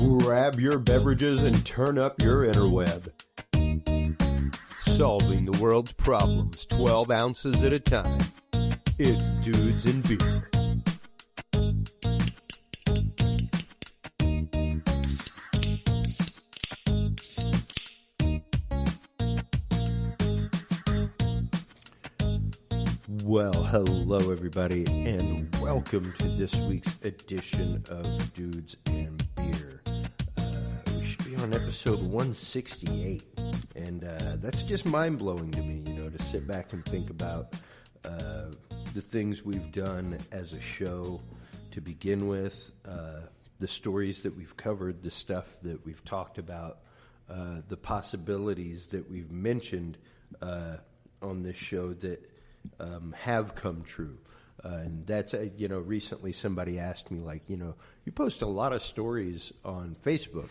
Grab your beverages and turn up your interweb. Solving the world's problems 12 ounces at a time. It's Dudes and Beer. Well, hello everybody, and welcome to this week's edition of Dudes and Beer. We should be on episode 168, and that's just mind-blowing to me, to sit back and think about the things we've done as a show to begin with, the stories that we've covered, the stuff that we've talked about, the possibilities that we've mentioned on this show that have come true. And that's, recently somebody asked me, you post a lot of stories on Facebook.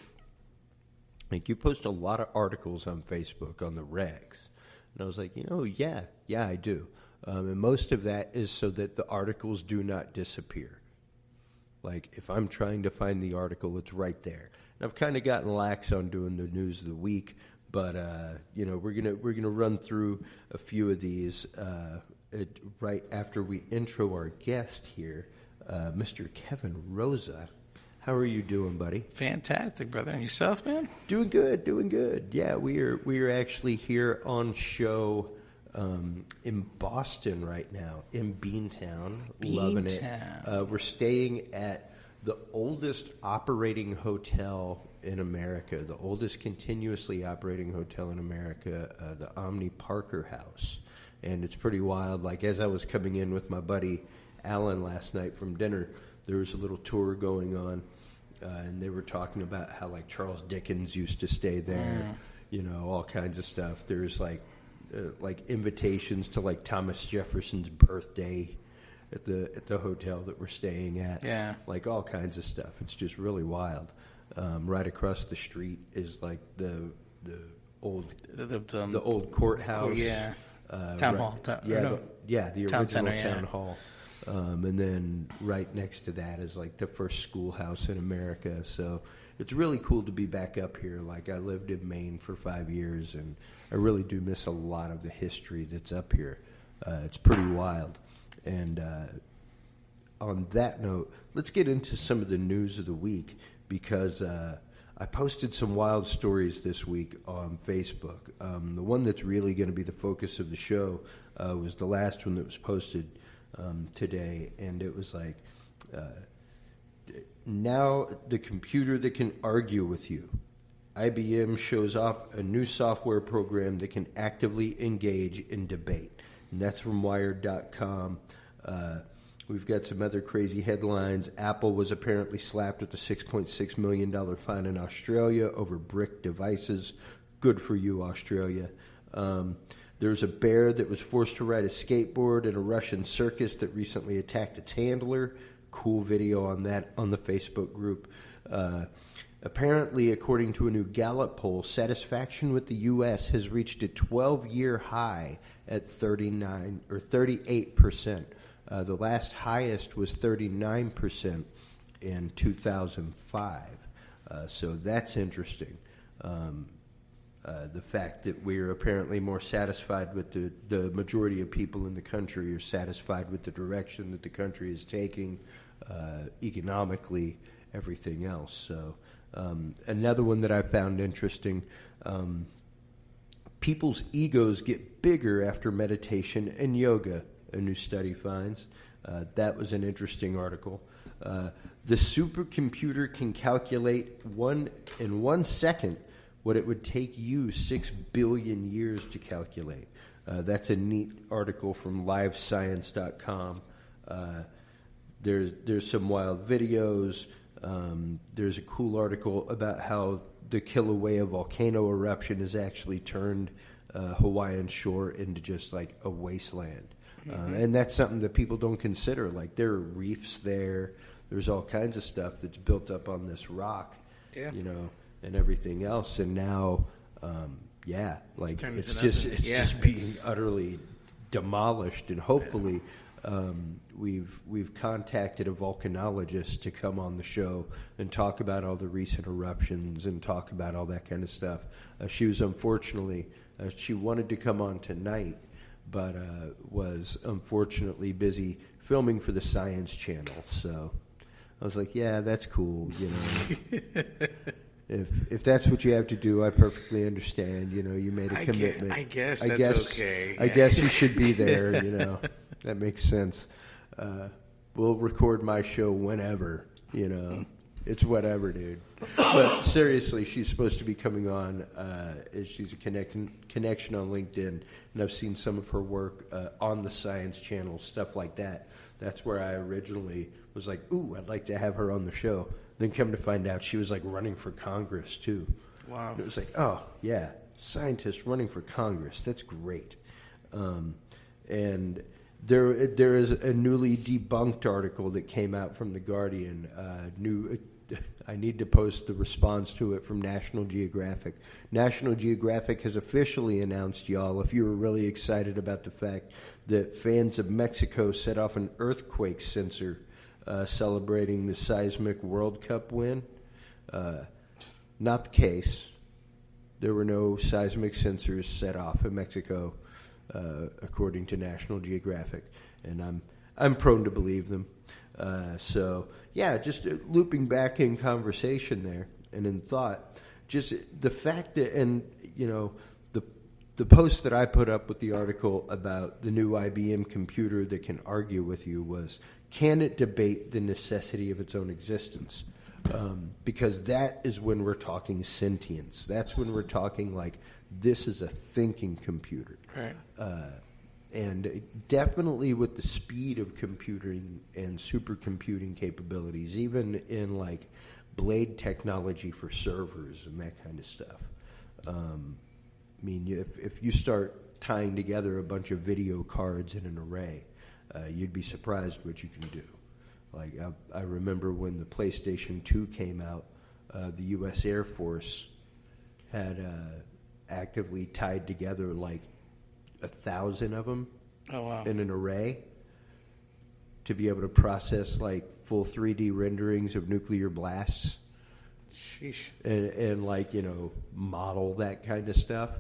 You post a lot of articles on Facebook on the regs. And I was like, yeah, I do. And most of that is so that the articles do not disappear. Like, if I'm trying to find the article, it's right there. And I've kind of gotten lax on doing the news of the week. But we're gonna run through a few of these right after we intro our guest here, Mr. Kevin Rosa. How are you doing, buddy? Fantastic, brother. And yourself, man? Doing good. Yeah, we are actually here on show in Boston right now, in Beantown. Loving it. We're staying at the oldest operating hotel in America, the oldest continuously operating hotel in America, the Omni Parker House. And it's pretty wild. Like, as I was coming in with my buddy Alan last night from dinner, there was a little tour going on, and they were talking about how, like, Charles Dickens used to stay there, all kinds of stuff. There's, like invitations to, like, Thomas Jefferson's birthday at the hotel that we're staying at. Yeah. Like, all kinds of stuff. It's just really wild. Right across the street is, like, the old courthouse. Yeah. Town hall. The original center, town hall. And then right next to that is, like, the first schoolhouse in America. So it's really cool to be back up here. Like, I lived in Maine for 5 years, and I really do miss a lot of the history that's up here. It's pretty wild. And on that note, let's get into some of the news of the week, because I posted some wild stories this week on Facebook. The one that's really going to be the focus of the show was the last one that was posted today, and it was like, now the computer that can argue with you. IBM shows off a new software program that can actively engage in debate. And that's from Wired.com. We've got some other crazy headlines. Apple was apparently slapped with a $6.6 million fine in Australia over brick devices. Good for you, Australia. There's a bear that was forced to ride a skateboard in a Russian circus that recently attacked its handler. Cool video on that on the Facebook group. Apparently, according to a new Gallup poll, satisfaction with the U.S. has reached a 12-year high at 38%. The last highest was 39% in 2005. So that's interesting. The fact that we're apparently more satisfied with the majority of people in the country are satisfied with the direction that the country is taking, economically, everything else. So another one that I found interesting, people's egos get bigger after meditation and yoga, a new study finds. That was an interesting article. The supercomputer can calculate in 1 second what it would take you 6 billion years to calculate. That's a neat article from livescience.com. There's some wild videos. There's a cool article about how the Kilauea volcano eruption has actually turned Hawaiian shore into just like a wasteland. And that's something that people don't consider. Like, there are reefs there. There's all kinds of stuff that's built up on this rock, and everything else. And now, it's just being utterly demolished. And hopefully, We've contacted a volcanologist to come on the show and talk about all the recent eruptions and talk about all that kind of stuff. She was unfortunately she wanted to come on tonight, but was unfortunately busy filming for the Science Channel. So I was like, yeah, that's cool, you know. If that's what you have to do, I perfectly understand. You know, you made a commitment. I guess that's okay. I guess you should be there, you know. That makes sense. We'll record my show whenever, you know. It's whatever, dude. But seriously, she's supposed to be coming on. She's a connection on LinkedIn, and I've seen some of her work on the Science Channel, stuff like that. That's where I originally was like, ooh, I'd like to have her on the show. Then come to find out she was like running for Congress too. Wow. And it was like, oh, yeah, scientist running for Congress. That's great. And there is a newly debunked article that came out from The Guardian. I need to post the response to it from National Geographic. National Geographic has officially announced, y'all, if you were really excited about the fact that fans of Mexico set off an earthquake sensor celebrating the seismic World Cup win. Not the case. There were no seismic sensors set off in Mexico, according to National Geographic, and I'm prone to believe them. So yeah, just looping back in conversation there and in thought, just the fact that, and you know, the post that I put up with the article about the new IBM computer that can argue with you was, can it debate the necessity of its own existence? Because that is when we're talking sentience. That's when we're talking like, this is a thinking computer. Right. And definitely with the speed of computing and supercomputing capabilities, even in like blade technology for servers and that kind of stuff. I mean, if you start tying together a bunch of video cards in an array, you'd be surprised what you can do. Like, I remember when the PlayStation 2 came out, the U.S. Air Force had actively tied together like 1,000 of them in an array to be able to process like full 3D renderings of nuclear blasts. Sheesh. And like, you know, model that kind of stuff.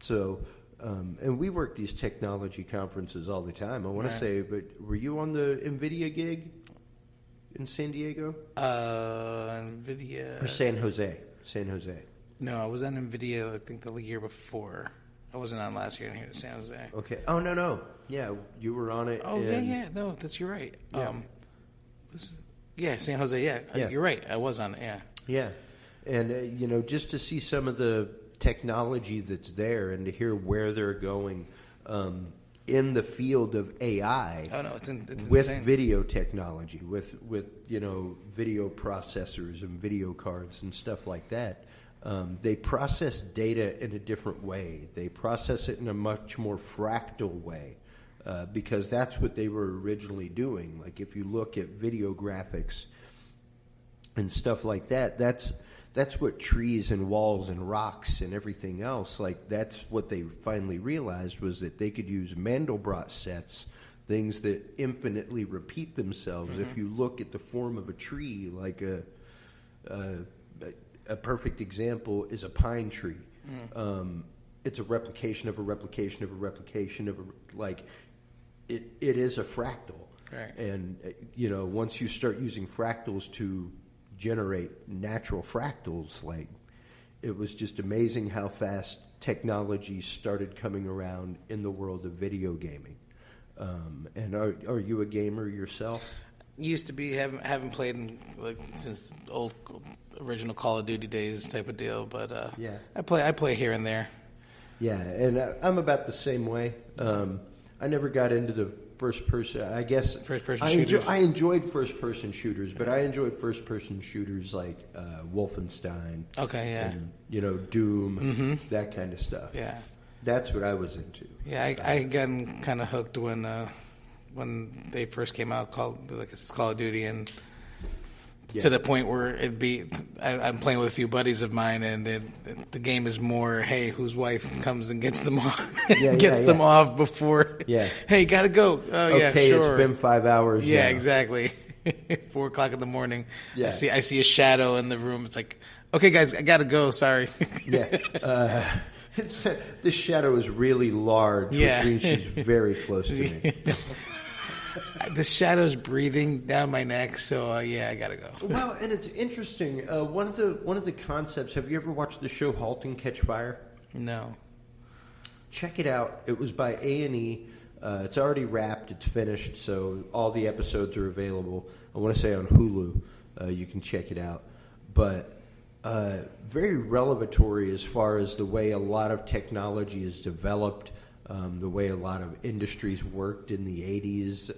So, and we work these technology conferences all the time. I want to say, but were you on the NVIDIA gig in San Diego? NVIDIA. Or San Jose? San Jose. No, I was on NVIDIA, I think, the year before. I wasn't on last year in here in San Jose. Okay. Oh, no. Yeah, you were on it. Oh, yeah. No, you're right. Yeah. San Jose, yeah. You're right. I was on it, yeah. Yeah. And, you know, just to see some of the technology that's there and to hear where they're going in the field of AI. Oh, no, it's with insane. Video technology, with you know, video processors and video cards and stuff like that. They process data in a different way. They process it in a much more fractal way because that's what they were originally doing. Like if you look at video graphics and stuff like that, that's what trees and walls and rocks and everything else, like that's what they finally realized, was that they could use Mandelbrot sets, things that infinitely repeat themselves. Mm-hmm. If you look at the form of a tree, like a perfect example is a pine tree. It's a replication of a replication of a replication of a, like it is a fractal. Right. And you know, once you start using fractals to generate natural fractals, like it was just amazing how fast technology started coming around in the world of video gaming. And are you a gamer yourself? Used to be, haven't played in, like, since old original Call of Duty days type of deal, but yeah, I play here and there. Yeah, and I'm about the same way. I never got into the first person. I guess first-person shooters. I enjoyed first person shooters, but I enjoyed first person shooters like Wolfenstein. Okay, yeah. And, you know, Doom, that kind of stuff. Yeah, that's what I was into. Yeah, I got kind of hooked when they first came out, called, like, it's Call of Duty, and to the point where I'm playing with a few buddies of mine, and the game is more, hey, whose wife comes and gets them off, them off before. Yeah. Hey, gotta go. Oh yeah, okay, sure. It's been 5 hours. Yeah, now. Exactly. 4 o'clock in the morning. Yeah. I see a shadow in the room. It's like, okay, guys, I gotta go. Sorry. Yeah. The shadow is really large, which means she's very close to me. The shadow's breathing down my neck, so I gotta go. Well, and it's interesting. One of the concepts. Have you ever watched the show *Halt and Catch Fire*? No. Check it out. It was by A&E. It's already wrapped. It's finished, so all the episodes are available. I want to say on Hulu. You can check it out, but very revelatory as far as the way a lot of technology is developed. The way a lot of industries worked in the 80s.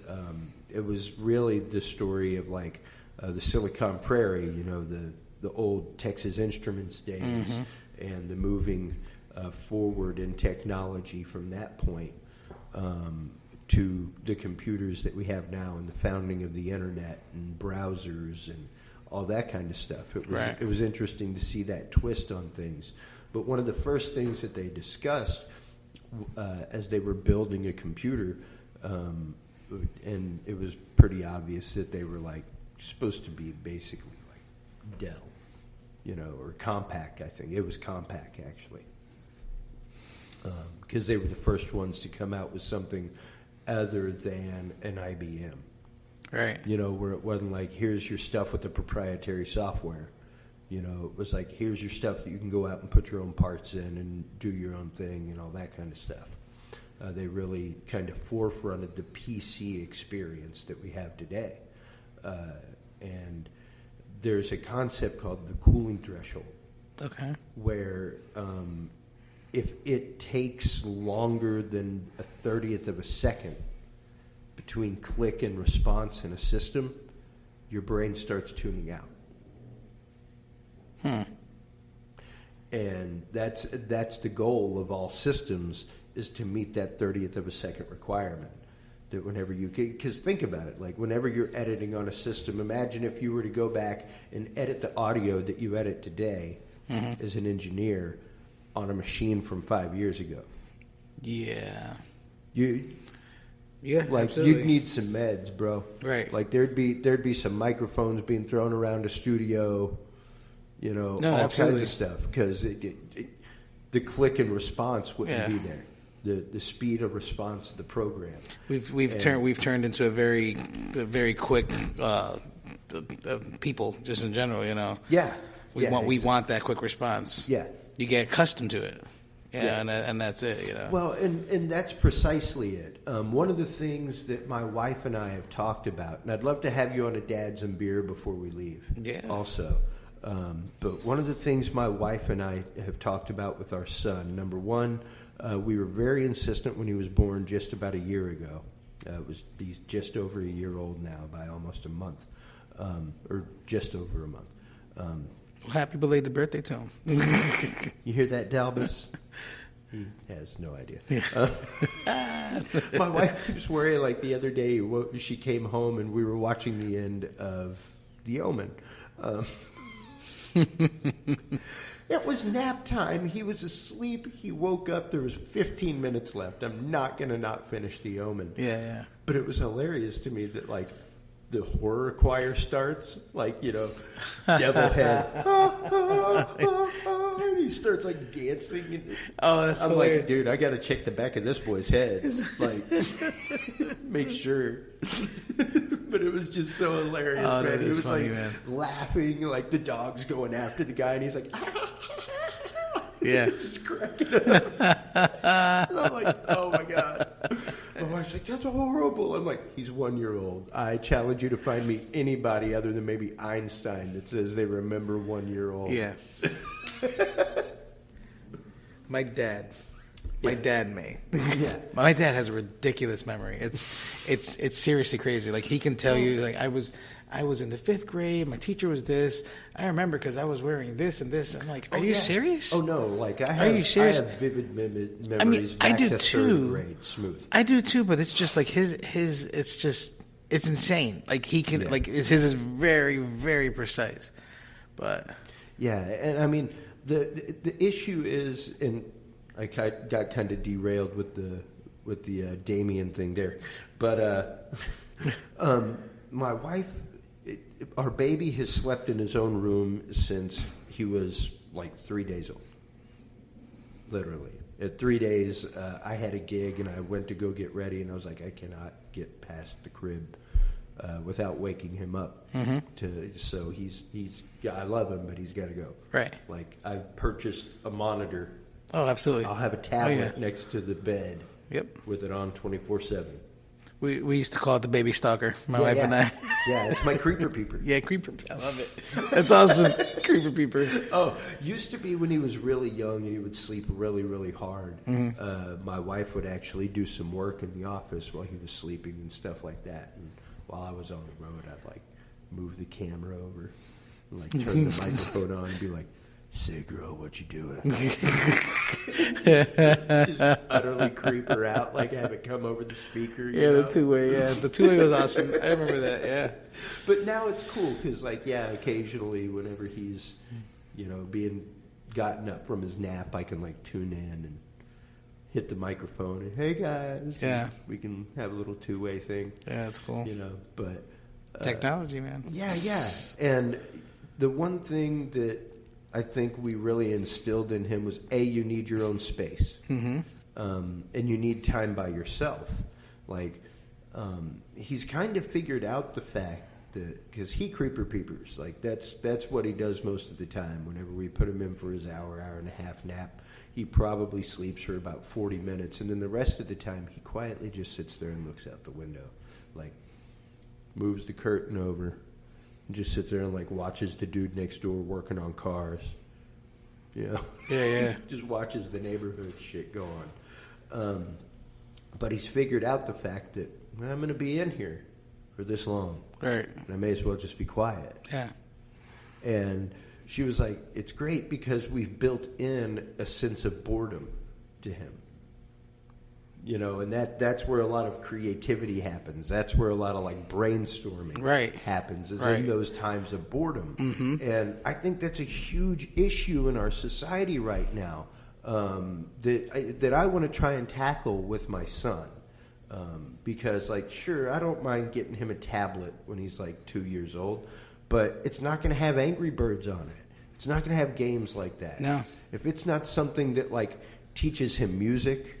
It was really the story of like the Silicon Prairie, the old Texas Instruments days, and the moving forward in technology from that point to the computers that we have now and the founding of the internet and browsers and all that kind of stuff. It was interesting to see that twist on things. But one of the first things that they discussed as they were building a computer, and it was pretty obvious that they were like supposed to be basically like Dell, or Compaq. I think it was Compaq actually, because they were the first ones to come out with something other than an IBM. Right. Where it wasn't like, here's your stuff with the proprietary software. It was like, here's your stuff that you can go out and put your own parts in and do your own thing and all that kind of stuff. They really kind of forefronted the PC experience that we have today. And there's a concept called the cooling threshold. Okay. Where if it takes longer than a 30th of a second between click and response in a system, your brain starts tuning out. And that's the goal of all systems, is to meet that 30th of a second requirement. That whenever because think about it, like whenever you're editing on a system, imagine if you were to go back and edit the audio that you edit today as an engineer on a machine from 5 years ago. Yeah. Like absolutely. You'd need some meds, bro. Right. Like there'd be some microphones being thrown around a studio. All absolutely. kinds of stuff, because the click and response wouldn't be there. The speed of response of the program. We've turned into a very quick people, just in general. Yeah. We want that quick response. Yeah. You get accustomed to it. Yeah. And that's it. Well, and that's precisely it. One of the things that my wife and I have talked about, and I'd love to have you on a Dads and Beer before we leave. Yeah. Also. But one of the things my wife and I have talked about with our son, number one, we were very insistent when he was born just about a year ago. He's just over a year old now by almost a month, or just over a month. Well, happy belated birthday to him. You hear that, Dalbus? He has no idea. My wife keeps worrying, like the other day, she came home and we were watching the end of The Omen. It was nap time. He was asleep. He woke up. There was 15 minutes left. I'm not going to not finish The Omen. Yeah. But it was hilarious to me that, like, the horror choir starts, like, devil head. And he starts, like, dancing. And that's I'm hilarious. like, dude, I got to check the back of this boy's head. Like, make sure. But it was just so hilarious, man. He was funny, like, laughing, like the dog's going after the guy, and he's like, yeah, just cracking up. And I'm like, oh my god. My wife's like, that's horrible. I'm like, he's 1 year old. I challenge you to find me anybody other than maybe Einstein that says they remember 1 year old. Yeah. My dad may. Yeah. My dad has a ridiculous memory. It's seriously crazy. Like, he can tell you, like, I was in the 5th grade. My teacher was this. I remember because I was wearing this and this. I'm like, are you serious? Oh no! Like are you serious? I have vivid memories. Back I do to too. 3rd grade, smooth. I do too, but it's just like his. It's just it's insane. Like he can, like his is very, very precise. But yeah, and I mean the issue is, and I got kind of derailed with the Damien thing there, but my wife, our baby has slept in his own room since he was like 3 days old, literally. At 3 days, I had a gig, and I went to go get ready, and I was like, I cannot get past the crib without waking him up. Mm-hmm. So he's I love him, but he's got to go. Right. Like, I've purchased a monitor. Oh, absolutely. I'll have a tablet next to the bed. Yep. With it on 24/7. We used to call it the baby stalker, my wife and I. Yeah, it's my creeper peeper. Yeah, creeper. I love it. That's awesome. Creeper peeper. Oh, used to be when he was really young and he would sleep really, really hard. Mm-hmm. My wife would actually do some work in the office while he was sleeping and stuff like that. And while I was on the road, I'd like move the camera over and like turn the microphone on and be like, "Say, girl, what you doing?" Just utterly creep her out, like have it come over the speaker. You know? The two-way. Yeah, the two-way was awesome. I remember that. Yeah. But now it's cool because, like, occasionally whenever he's, being gotten up from his nap, I can like tune in and hit the microphone and, "Hey guys," and we can have a little two-way thing. Yeah, that's cool. But technology, man. Yeah, and the one thing that I think we really instilled in him was, you need your own space. Mm-hmm. And you need time by yourself. Like, he's kind of figured out the fact that, because he creeper peepers, like that's what he does most of the time. Whenever we put him in for his hour and a half nap, he probably sleeps for about 40 minutes. And then the rest of the time, he quietly just sits there and looks out the window. Like, moves the curtain over. Just sits there and like watches the dude next door working on cars. Yeah. Just watches the neighborhood shit go on. But he's figured out the fact that I'm going to be in here for this long. Right. And I may as well just be quiet. Yeah. And she was like, it's great because we've built in a sense of boredom to him. And that's where a lot of creativity happens. That's where a lot of like brainstorming happens, is in those times of boredom. Mm-hmm. And I think that's a huge issue in our society right now, that I want to try and tackle with my son. Because, like, sure, I don't mind getting him a tablet when he's like 2 years old, but it's not going to have Angry Birds on it. It's not going to have games like that. No. If it's not something that like teaches him music,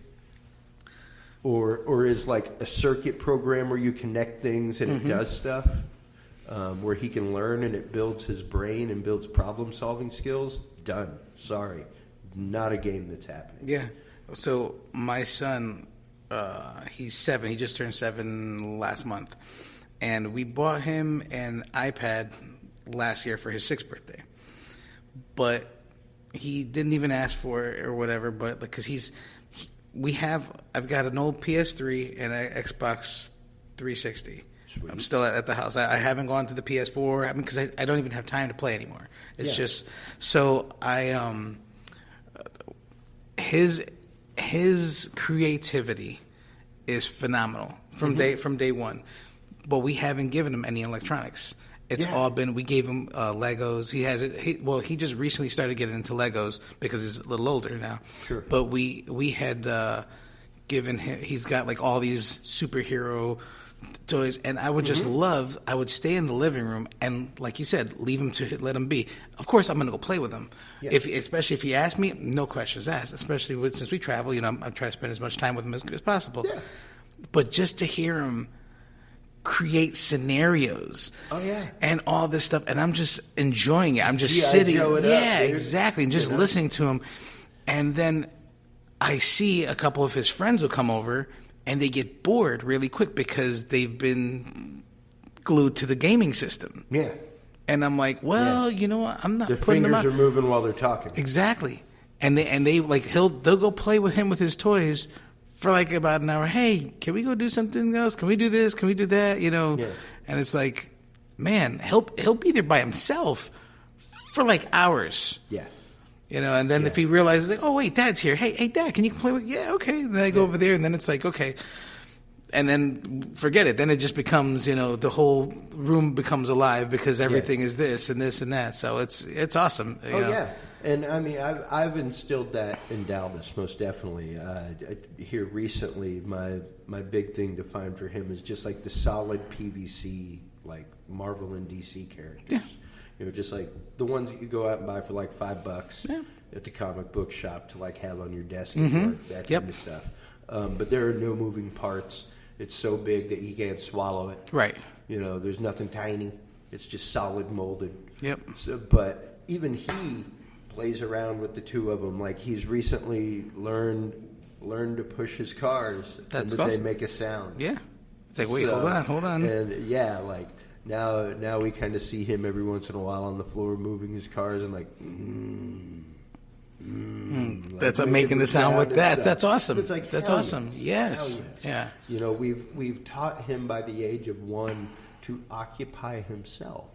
or is like a circuit program where you connect things and it does stuff, where he can learn and it builds his brain and builds problem-solving skills, done. Sorry. Not a game that's happening. Yeah. So my son, he's 7. He just turned 7 last month. And we bought him an iPad last year for his 6th birthday. But he didn't even ask for it or whatever, but because I've got an old PS3 and an Xbox 360. Sweet. I'm still at the house. I haven't gone to the PS4 because I don't even have time to play anymore. It's just so his creativity is phenomenal from day one, but we haven't given him any electronics. It's all been, we gave him Legos. He has it. He just recently started getting into Legos because he's a little older now. Sure. But we had given him, he's got like all these superhero toys, and I would just I would stay in the living room and, like you said, let him be. Of course, I'm going to go play with him. Yeah. Especially if he asks me, no questions asked, especially since we travel, I try to spend as much time with him as possible. Yeah. But just to hear him create scenarios and all this stuff, and I'm just enjoying it. I'm just sitting, exactly, and just listening to him. And then I see a couple of his friends will come over and they get bored really quick because they've been glued to the gaming system. Yeah. And I'm like, well, you know what? I'm not. Their putting fingers them are moving while they're talking. Exactly. And they like they'll go play with him with his toys for like about an hour. Hey, can we go do something else? Can we do this? Can we do that? And it's like, man, he'll be there by himself for like hours. Yeah. And then if he realizes, like, oh wait, Dad's here. Hey, Dad, can you play with? Yeah, okay. Then I go over there, and then it's like, okay, And then forget it. Then it just becomes, the whole room becomes alive because everything is this and this and that. So it's awesome. Yeah. And I mean, I've instilled that in Dallas, most definitely. Here recently, my big thing to find for him is just like the solid PVC, like Marvel and DC characters. Yeah. Just like the ones that you go out and buy for like $5 at the comic book shop to like have on your desk at work, that kind of stuff. But there are no moving parts. It's so big that he can't swallow it. Right. There's nothing tiny. It's just solid molded. Yep. So, but even he plays around with the two of them. Like he's recently learned to push his cars. That's and awesome. They make a sound. Yeah. It's like, wait, hold on. And like now we kind of see him every once in a while on the floor moving his cars and like. Like that's making the sound with that. That's awesome. It's like that's awesome. Yes. Yeah. We've taught him by the age of 1 to occupy himself.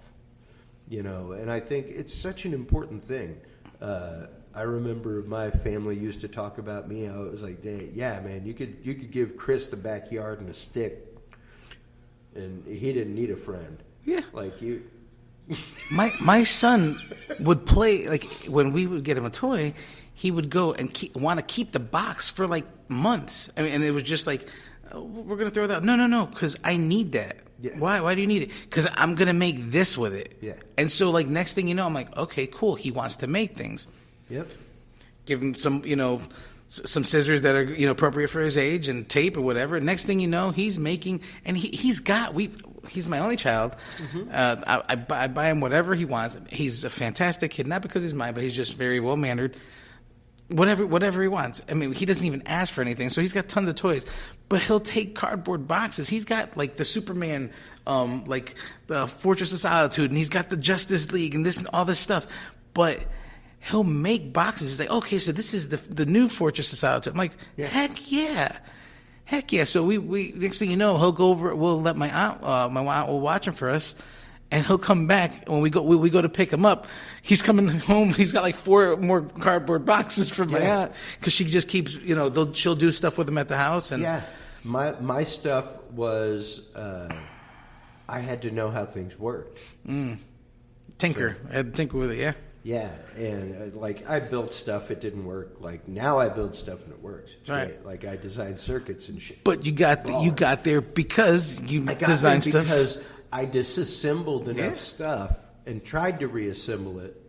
And I think it's such an important thing. I remember my family used to talk about me. I was like, yeah, man, you could give Chris the backyard and a stick, and he didn't need a friend. Yeah. Like you. My son would play, like when we would get him a toy, he would go and want to keep the box for like months. I mean, and it was just like, we're going to throw it out. No, because I need that. Yeah. Why do you need it? Because I'm going to make this with it. Yeah. And so like next thing you know, I'm like, okay, cool. He wants to make things. Yep. Give him some, some scissors that are, appropriate for his age and tape or whatever. Next thing you know, he's making, and he's my only child. I buy him whatever he wants. He's a fantastic kid, not because he's mine, but he's just very well mannered. Whatever he wants. I mean, he doesn't even ask for anything, so he's got tons of toys. But he'll take cardboard boxes. He's got like the Superman, like the Fortress of Solitude, and he's got the Justice League and this and all this stuff. But he'll make boxes. He's like, okay, so this is the new Fortress of Solitude. I'm like, heck yeah. So we next thing you know, he'll go over. We'll let my aunt will watch him for us, and he'll come back when we go to pick him up. He's coming home. He's got like 4 more cardboard boxes from my aunt because she just keeps, she'll do stuff with him at the house. And my stuff was I had to know how things worked. Tinker. I had to tinker with it. Yeah. Yeah, and like I built stuff, it didn't work. Like now I build stuff and it works. It's great. Like I designed circuits and shit. But you got there because you designed stuff. Because I disassembled enough stuff and tried to reassemble it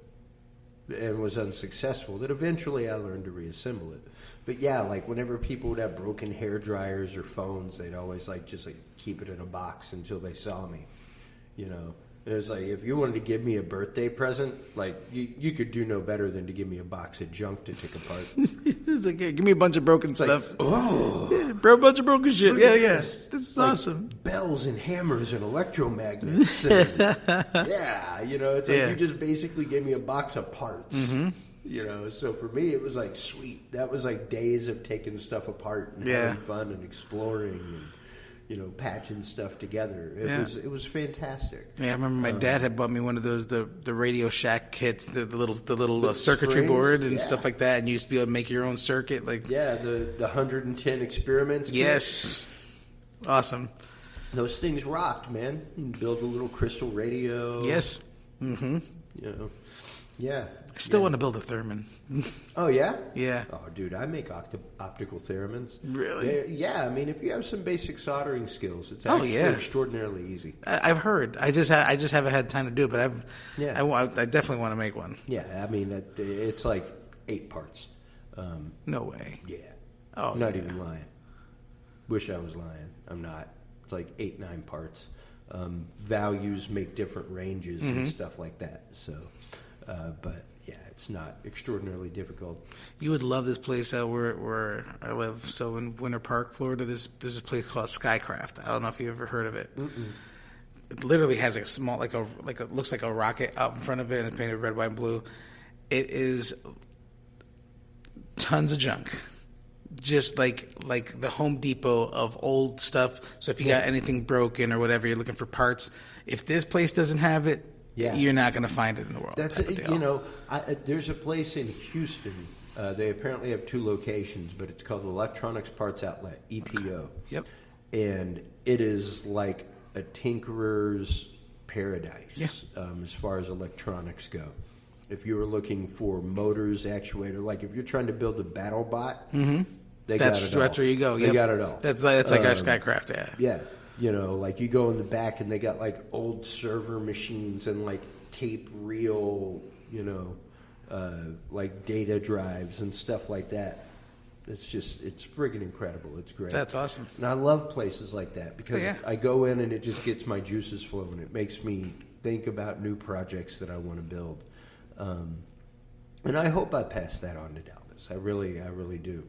and was unsuccessful. That eventually I learned to reassemble it. But yeah, like whenever people would have broken hair dryers or phones, they'd always just keep it in a box until they saw me. It was like, if you wanted to give me a birthday present, like, you could do no better than to give me a box of junk to take apart. It's like, give me a bunch of broken stuff. A bunch of broken shit. Yeah. This is awesome. Bells and hammers and electromagnets. And, it's like you just basically gave me a box of parts. So for me, it was like, sweet. That was like days of taking stuff apart and having fun and exploring and patching stuff together. It was fantastic. Yeah, I remember my dad had bought me one of those the Radio Shack kits, the little circuitry board and stuff like that, and you used to be able to make your own circuit. Like the 110 experiments. Yes, awesome. Those things rocked, man. You build a little crystal radio. Yes. Yeah. I still want to build a theremin. Oh, yeah? Yeah. Oh, dude, I make optical theremins. Really? Yeah, I mean, if you have some basic soldering skills, it's actually extraordinarily easy. I've heard. I just haven't had time to do it, but I definitely want to make one. Yeah, I mean, it's like 8 parts. No way. Yeah. Oh, I'm not even lying. Wish I was lying. I'm not. It's like 8, 9 parts. Values make different ranges and stuff like that. So, but yeah, it's not extraordinarily difficult. You would love this place out where I live. So in Winter Park, Florida, there's a place called Skycraft. I don't know if you ever heard of it. It literally has a small, looks like a rocket out in front of it, and it's painted red, white, and blue. It is tons of junk. Just like the Home Depot of old stuff. So if you got anything broken or whatever, you're looking for parts. If this place doesn't have it, you're not going to find it in the world. That's there's a place in Houston. They apparently have 2 locations, but it's called Electronics Parts Outlet, EPO. Okay. Yep. and it is like a tinkerer's paradise as far as electronics go. If you were looking for motors, actuator, like if you're trying to build a battle bot, they got it all. That's where you go. They got it all. That's like our Skycraft, Yeah. You know, like you go in the back and they got like old server machines and like tape reel, you know, like data drives and stuff like that. It's friggin' incredible. It's great. That's awesome. And I love places like that because I go in and it just gets my juices flowing. It makes me think about new projects that I want to build. And I hope I pass that on to Dallas. I really do.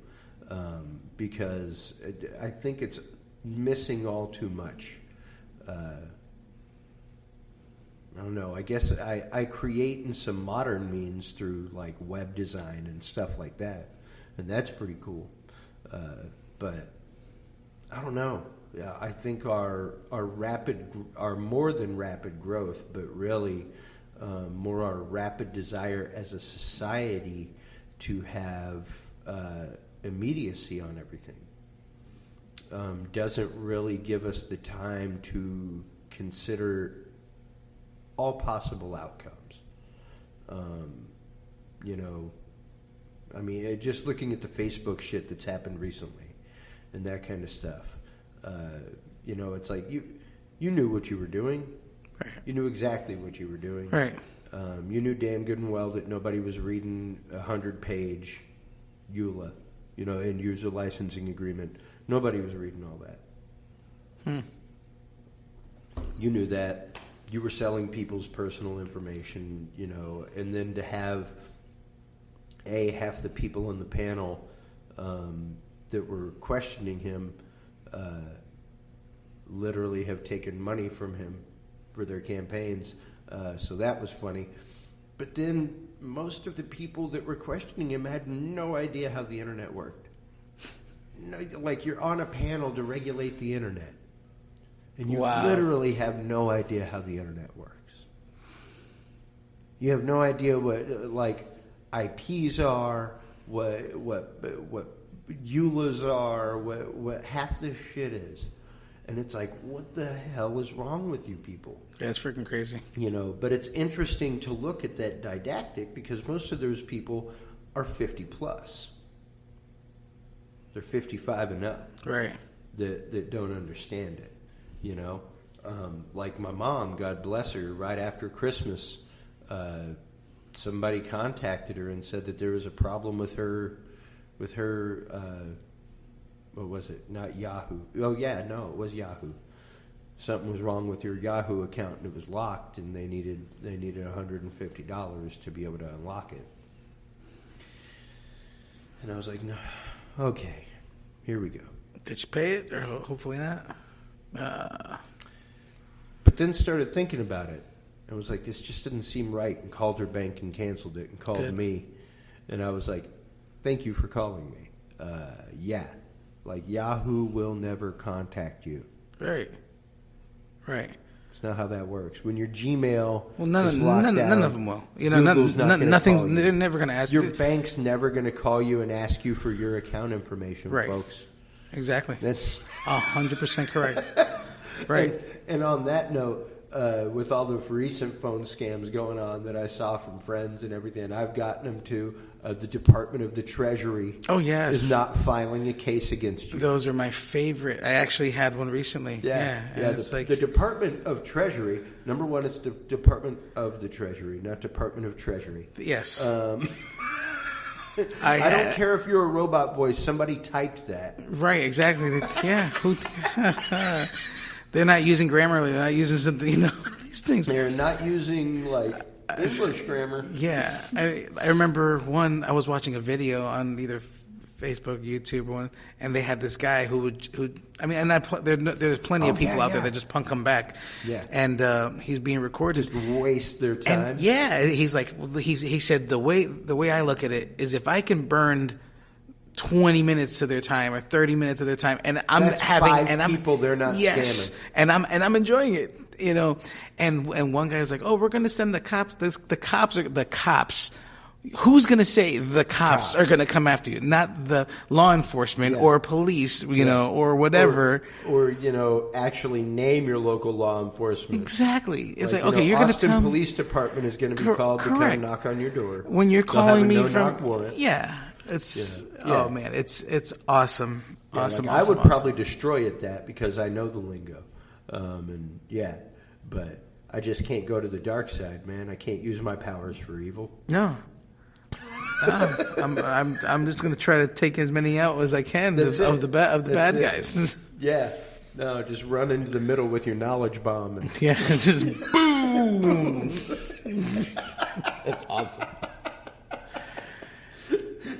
Because I think it's missing all too much. I don't know. I guess I create in some modern means through like web design and stuff like that, and that's pretty cool. But I don't know. Yeah, I think our more than rapid growth, but really more our rapid desire as a society to have immediacy on everything. Doesn't really give us the time to consider all possible outcomes. You know, I mean, just looking at the Facebook shit that's happened recently and that kind of stuff. You know, it's like you knew what you were doing. Right. You knew exactly what you were doing. Right. You knew damn good and well that nobody was reading a 100-page EULA, you know, end user licensing agreement. Nobody was reading all that. You knew that. You were selling people's personal information, you know, and then to have half the people on the panel that were questioning him literally have taken money from him for their campaigns. So that was funny. But then most of the people that were questioning him had no idea how the internet worked. No, like you're on a panel to regulate the internet, and you literally have no idea how the internet works. You have no idea what like IPs are, what EULAs are, what half this shit is, and it's like, what the hell is wrong with you people? Yeah, it's freaking crazy. You know, but it's interesting to look at that didactic because most of those people are 50 plus. They're 55 and up. Right. That don't understand it, you know? Like my mom, God bless her, right after Christmas, somebody contacted her and said that there was a problem with her, what was it? Not Yahoo. Oh, yeah, no, it was Yahoo. Something was wrong with your Yahoo account and it was locked and they needed $150 to be able to unlock it. And I was like, no. Okay, here we go. Did you pay it? Or hopefully not. But then started thinking about it. I was like, this just didn't seem right, and called her bank and canceled it and called me. And I was like, thank you for calling me. Yeah. Like, Yahoo will never contact you. Right. Right. It's not how that works. When your Gmail none is locked down, none of them will. You know, nothing's. They're never going to ask. Your bank's never going to call you and ask you for your account information, folks. Exactly. That's 100% correct. Right. And on that note, with all the recent phone scams going on that I saw from friends and everything, I've gotten them to the Department of the Treasury. Oh, yes. Is not filing a case against you. Those are my favorite. I actually had one recently. Yeah. The Department of Treasury, number one, it's the Department of the Treasury, not Department of Treasury. Yes. I don't care if you're a robot voice. Somebody typed that. Right, exactly. Yeah. They're not using Grammarly. They're not using something, you know, these things. They're not using, like, English grammar. Yeah. I remember I was watching a video on either Facebook, YouTube, or one, and they had this guy there's plenty of people out there that just punk them back. Yeah. And he's being recorded. Just waste their time. And he's like, he said, the way I look at it is if I can burn 20 minutes of their time or 30 minutes of their time, and they're not scamming, and I'm enjoying it, you know. And one guy's like, oh, we're going to send the cops. The cops, who's going to say the cops are going to come after you? Not the law enforcement or police, you know, or whatever. Or, you know, actually name your local law enforcement. Exactly. It's like, you okay, know, you're going to Austin tell Police Department is going to be called to come and knock on your door. When you're calling me from... warrant. Yeah. It's... Oh, man. It's awesome. Yeah, awesome. I would probably destroy at that because I know the lingo. But I just can't go to the dark side, man. I can't use my powers for evil. No. I'm just going to try to take as many out as I can of the bad guys. Yeah. No, just run into the middle with your knowledge bomb. And just boom. That's awesome.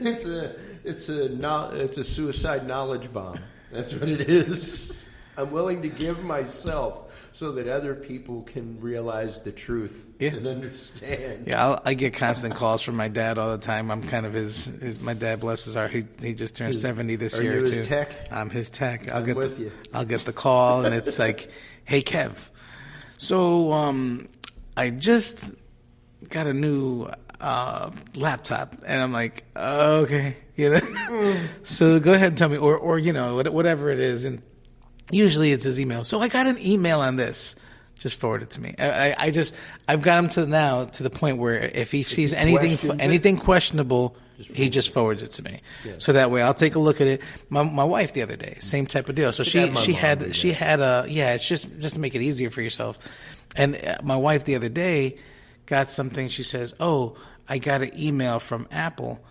It's a suicide knowledge bomb. That's what it is. I'm willing to give myself so that other people can realize the truth and understand. Yeah, I get constant calls from my dad all the time. I'm kind of his my dad, bless his heart. He just turned 70 this year too. Are you his tech? I'm his tech. I'm with you. I'll get the call and it's like, "Hey Kev, so I just got a new laptop," and I'm like, "Okay, you know." So go ahead and tell me, or you know, whatever it is, and usually it's his email. So I got an email on this. Just forward it to me. I've got him to the point where if he sees anything questionable, he just forwards it to me. Yeah. So that way I'll take a look at it. My wife the other day, same type of deal. So she had it's just to make it easier for yourself. And my wife the other day got something. She says, "Oh, I got an email from Apple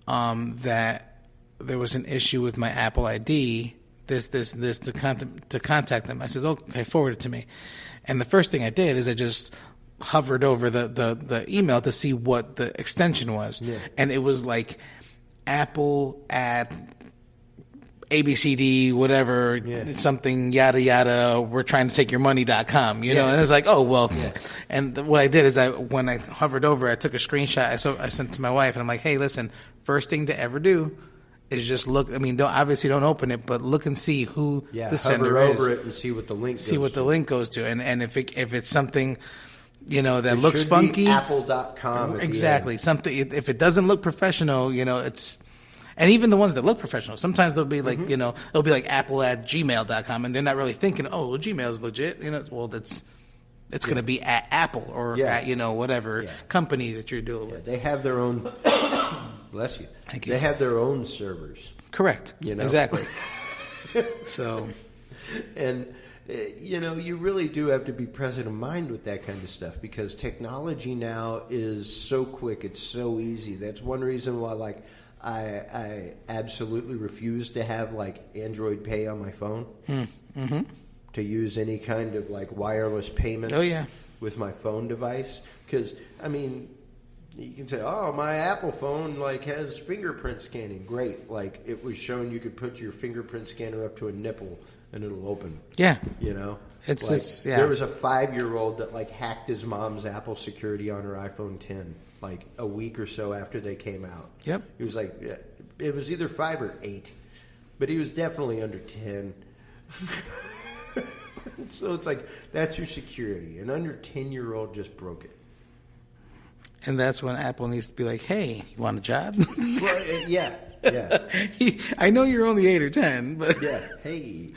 that there was an issue with my Apple ID. This to contact them." I said, "Okay, forward it to me." And the first thing I did is I just hovered over the email to see what the extension was, and it was like Apple at ABCD whatever something yada yada. We're trying to take your money.com, you know. And it's like, oh well. Yeah. And what I did is when I hovered over, I took a screenshot. I sent it to my wife, and I'm like, "Hey, listen, first thing to ever do is just look. I mean, don't open it, but look and see who the sender is. Hover over it and see what the link. The link goes to, and if it's something, you know, that looks funky, be Apple.com. Exactly. Something if it doesn't look professional, you know, it's. And even the ones that look professional, sometimes they'll be like, you know, they'll be like Apple at gmail.com, and they're not really thinking, oh, well, Gmail's legit. You know, well, it's going to be at Apple or at, you know, whatever company that you're dealing with. They have their own. Bless you. Thank you. They have their own servers. Correct. You know? Exactly. So, and you know, you really do have to be present in mind with that kind of stuff because technology now is so quick. It's so easy. That's one reason why, like, I absolutely refuse to have like Android Pay on my phone. Mm-hmm. To use any kind of like wireless payment. With my phone device, because I mean. You can say, "Oh, my Apple phone like has fingerprint scanning." Great, like it was shown you could put your fingerprint scanner up to a nipple and it'll open. Yeah, you know, there was a 5-year-old that like hacked his mom's Apple security on her iPhone 10 like a week or so after they came out. Yep, he was like, it was either 5 or 8, but he was definitely under 10. So it's like that's your security. An under 10-year-old just broke it. And that's when Apple needs to be like, "Hey, you want a job?" Well, yeah. I know you're only 8 or 10, but hey,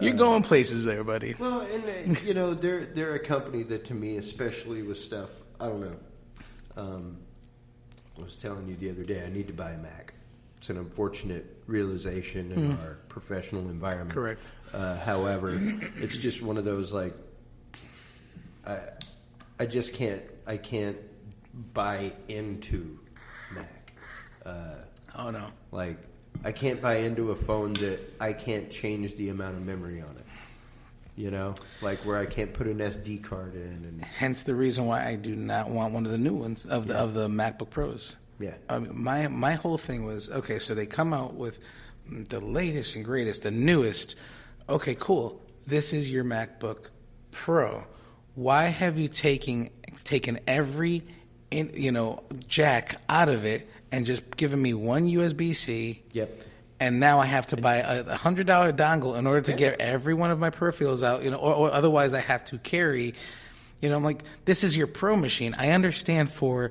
you're going places there, buddy. Well, and you know, they're a company that, to me, especially with stuff, I don't know. I was telling you the other day, I need to buy a Mac. It's an unfortunate realization in our professional environment. Correct. However, it's just one of those like, I just can't. I can't buy into Mac. Oh no! Like I can't buy into a phone that I can't change the amount of memory on it. You know, like where I can't put an SD card in, and hence the reason why I do not want one of the new ones of the MacBook Pros. Yeah, my whole thing was okay. So they come out with the latest and greatest, the newest. Okay, cool. This is your MacBook Pro. Why have you taken every jack out of it and just given me one USB-C? Yep. And now I have to buy a $100 dongle in order to get every one of my peripherals out, or otherwise I have to carry. I'm like, this is your Pro machine. I understand for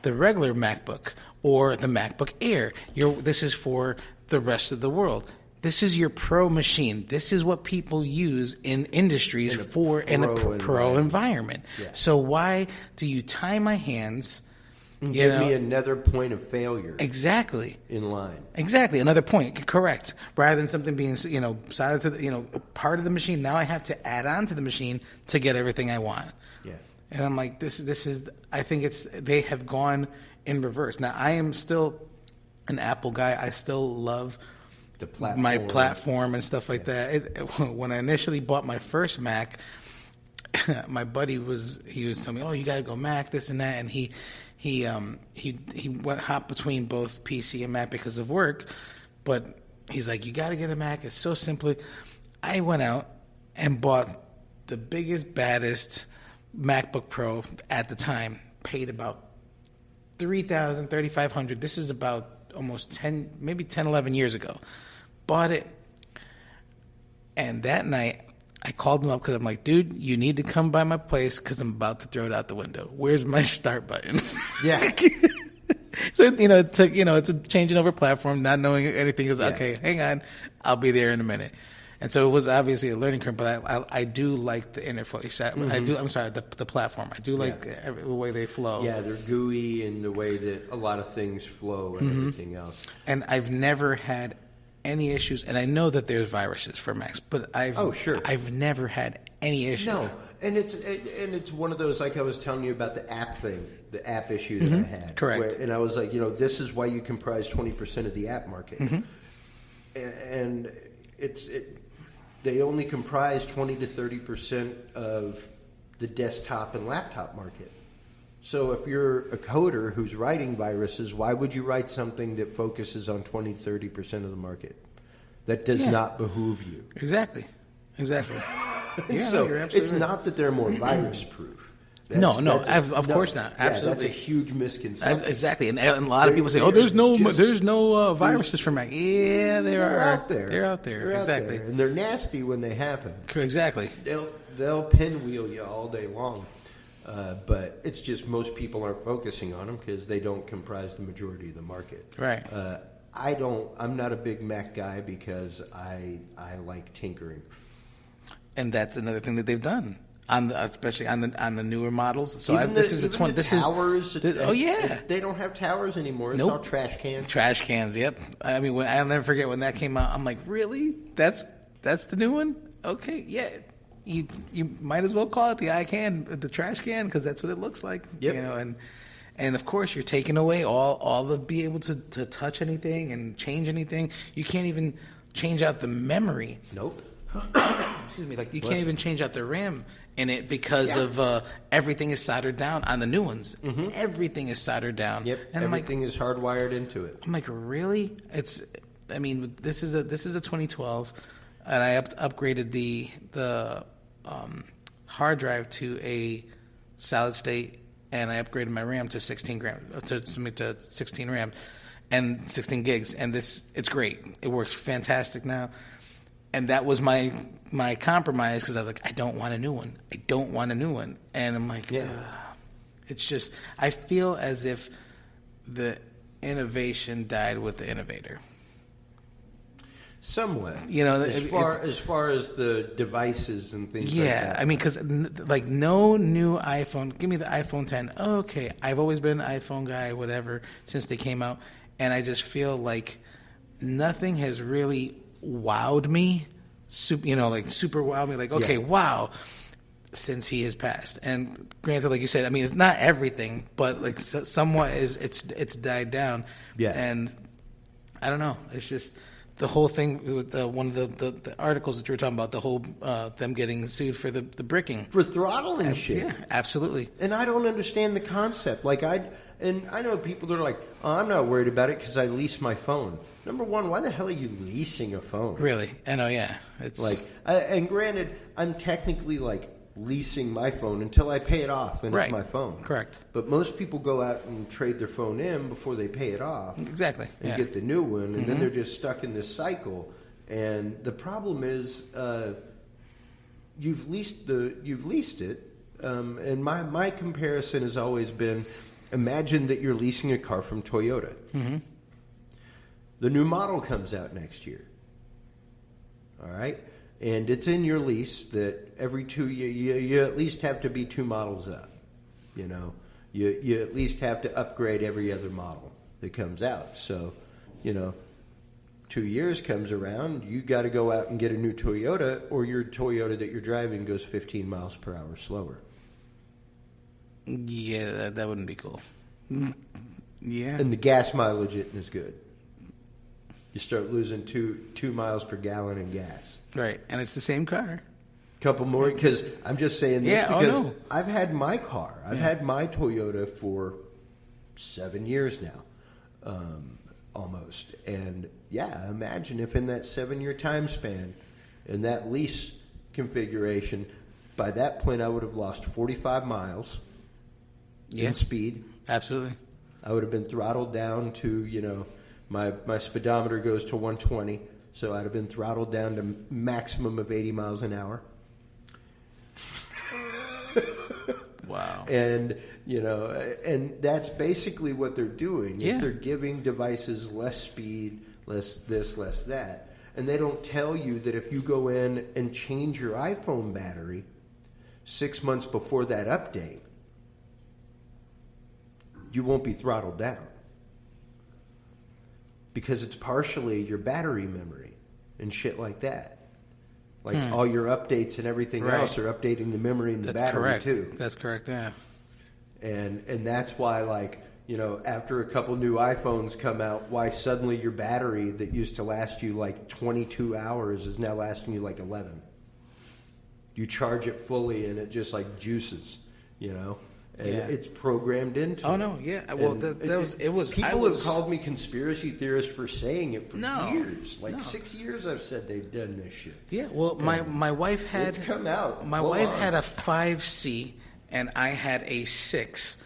the regular MacBook or the MacBook Air. This is for the rest of the world. This is your pro machine. This is what people use in industries in a pro environment. Yeah. So why do you tie my hands? Give me another point of failure. Exactly. In line. Exactly. Another point. Correct. Rather than something being, soldered to the, part of the machine, now I have to add on to the machine to get everything I want. Yeah. And I'm like, this is, I think they have gone in reverse. Now, I am still an Apple guy. I still love my platform and stuff like that. When I initially bought my first Mac, my buddy was telling me, "Oh, you got to go Mac, this and that," and he hopped between both PC and Mac because of work, but he's like, "You got to get a Mac. It's so simple." I went out and bought the biggest, baddest MacBook Pro at the time. Paid about $3,500. This is about almost 11 years ago. Bought it, and that night I called him up because I'm like, dude, you need to come by my place because I'm about to throw it out the window. Where's my start button? Yeah. So it took it's a changing over platform, not knowing anything. It was okay. Hang on, I'll be there in a minute. And so it was obviously a learning curve, but I do like the interface. I'm sorry, the platform. I do like the way they flow. Yeah, they're gooey in the way that a lot of things flow and everything else. And I've never had any issues, and I know that there's viruses for Macs, but I've never had any issues. No, and it's one of those, like I was telling you about the app thing, the app issue that I had. Correct. And I was like, this is why you comprise 20% of the app market, and they only comprise 20 to 30% of the desktop and laptop market. So if you're a coder who's writing viruses, why would you write something that focuses on 20 to 30% of the market? That does not behoove you. Exactly. So it's not that they're more virus-proof. Of course not. Absolutely. That's a huge misconception. Exactly. And a lot of people say, there's no viruses for Mac. Yeah, they're out there. They're out there. Exactly. And they're nasty when they happen. Exactly. They'll pinwheel you all day long. But it's just most people aren't focusing on them because they don't comprise the majority of the market. Right. I'm not a big Mac guy because I like tinkering. And that's another thing that they've done, especially on the newer models. So towers. Oh yeah. They don't have towers anymore. It's all trash cans. Trash cans. Yep. I mean, I'll never forget when that came out. I'm like, really? That's the new one? Okay. Yeah. You might as well call it the trash can, because that's what it looks like. Yep. And of course you're taking away all the be able to touch anything and change anything. You can't even change out the memory. Nope. Excuse me. Like you can't even change out the RAM in it because of everything is soldered down on the new ones. Mm-hmm. Everything is soldered down. Yep. And everything is hardwired into it. I'm like, really? This is a 2012. And I upgraded the hard drive to a solid state, and I upgraded my RAM to 16 RAM and 16 gigs. And it's great. It works fantastic now. And that was my compromise, because I was like, I don't want a new one. And I'm like, it's just, I feel as if the innovation died with the innovator. Somewhat, as far as the devices and things. Yeah, like that. I mean, because no new iPhone. Give me the iPhone 10. Okay, I've always been an iPhone guy, whatever, since they came out, and I just feel like nothing has really wowed me. Super wowed me. Like, okay, wow, since he has passed. And granted, like you said, I mean, it's not everything, but like somewhat it's died down. Yeah, and I don't know. It's just. The whole thing with one of the articles that you were talking about, the whole them getting sued for the bricking. For throttling shit. Yeah, absolutely. And I don't understand the concept. I know people that are like, oh, I'm not worried about it because I lease my phone. Number one, why the hell are you leasing a phone? Really? I know, yeah. It's and granted, I'm technically leasing my phone until I pay it off, then it's my phone. Correct. But most people go out and trade their phone in before they pay it off. Exactly. And get the new one, and then they're just stuck in this cycle. And the problem is, you've leased it. And my comparison has always been, imagine that you're leasing a car from Toyota. Mm-hmm. The new model comes out next year. All right? And it's in your lease that every you at least have to be 2 models up. You know, you at least have to upgrade every other model that comes out. So, you know, 2 years comes around, you got to go out and get a new Toyota, or your Toyota that you're driving goes 15 miles per hour slower. Yeah, that wouldn't be cool. Yeah. And the gas mileage isn't as good. You start losing two miles per gallon in gas. Right, and it's the same car. Couple more, because I'm just saying this because no. I've had my car. I've had my Toyota for 7 years now, almost. And yeah, imagine if in that 7-year time span, in that lease configuration, by that point I would have lost 45 miles in speed. Absolutely. I would have been throttled down to, you know, my speedometer goes to 120, so I'd have been throttled down to maximum of 80 miles an hour. Wow. And, you know, and that's basically what they're doing. Yeah. Is they're giving devices less speed, less this, less that. And they don't tell you that if you go in and change your iPhone battery 6 months before that update, you won't be throttled down. Because it's partially your battery memory and shit like that. Like all your updates and everything else are updating the memory and the battery too. That's correct, yeah. And that's why, like, you know, after a couple new iPhones come out, why suddenly your battery that used to last you like 22 hours is now lasting you like 11. You charge it fully and it just like juices, you know? And it's programmed into it. Oh, no, yeah. Well, it was... People have called me conspiracy theorist for saying it for years. Like 6 years I've said they've done this shit. Yeah, well, my wife had... It's come out. My wife had a 5C, and I had a 6.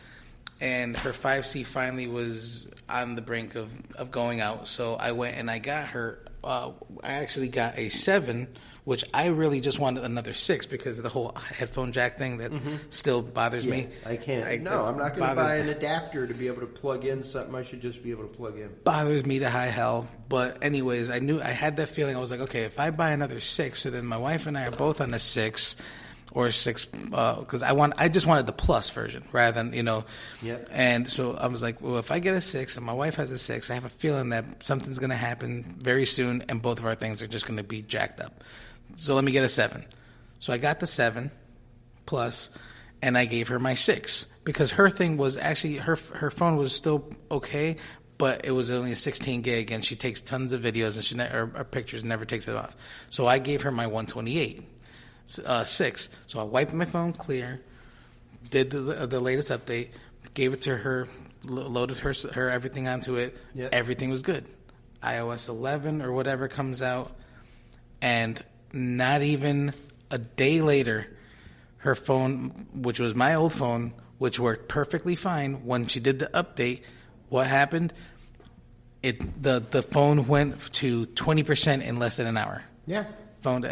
And her 5C finally was on the brink of going out. So I went and I got her... I actually got a 7, which I really just wanted another 6 because of the whole headphone jack thing that still bothers me. I can't. I'm not going to buy an adapter to be able to plug in something I should just be able to plug in. Bothers me to high hell. But anyways, I had that feeling. I was like, okay, if I buy another 6, so then my wife and I are both on the 6 or 6, because I just wanted the plus version rather than, you know. Yep. And so I was like, well, if I get a 6 and my wife has a 6, I have a feeling that something's going to happen very soon and both of our things are just going to be jacked up. So let me get a 7. So I got the 7 plus, and I gave her my 6 because her thing was actually her phone was still okay, but it was only a 16 gig, and she takes tons of videos and or pictures, and never takes it off. So I gave her my 128. 6. So I wiped my phone clear, did the latest update, gave it to her, loaded her everything onto it. Yep. Everything was good. iOS 11 or whatever comes out, and not even a day later, her phone, which was my old phone, which worked perfectly fine, when she did the update, what happened? The phone went to 20% in less than an hour. Yeah.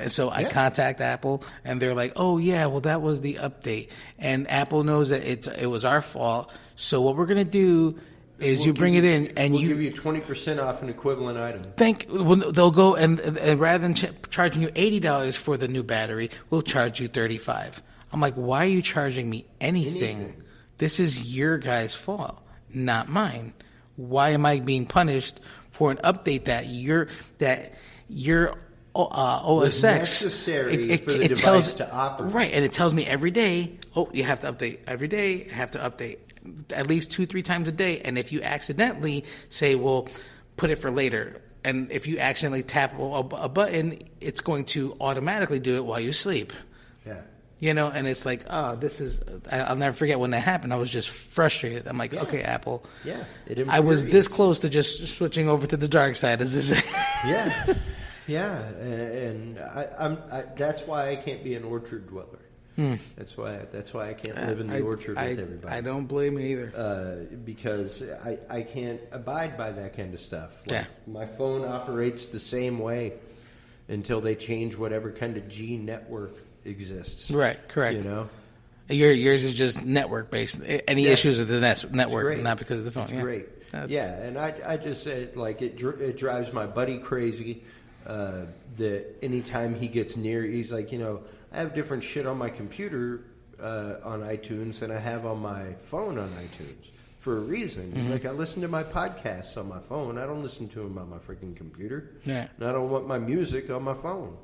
So I contact Apple, and they're like, "Oh yeah, well that was the update," and Apple knows that it was our fault. So what we're gonna do is you bring it in, and we'll give you 20% off an equivalent item. They'll go and rather than charging you $80 for the new battery, we'll charge you $35. I'm like, why are you charging me anything? This is your guys' fault, not mine. Why am I being punished for an update that your OS X necessary for the device to operate? Right, and it tells me every day, you have to update every day, have to update at least 2-3 times a day. And if you accidentally say, well, put it for later, and if you accidentally tap a button, it's going to automatically do it while you sleep. Yeah. You know, and it's like, I'll never forget when that happened. I was just frustrated. I'm like, okay, Apple. Yeah. I was this close to just switching over to the dark side. Yeah. Yeah, and I that's why I can't be an orchard dweller. That's why I can't live in the orchard with everybody. I don't blame you either. Because I can't abide by that kind of stuff. Like, my phone operates the same way until they change whatever kind of G network exists. Right, correct. You know, Yours is just network based. Any issues with the network, not because of the phone. It's great. And I just said, like, it drives my buddy crazy that anytime he gets near, he's like, I have different shit on my computer on iTunes than I have on my phone on iTunes for a reason. He's like, I listen to my podcasts on my phone. I don't listen to them on my freaking computer. Yeah. And I don't want my music on my phone.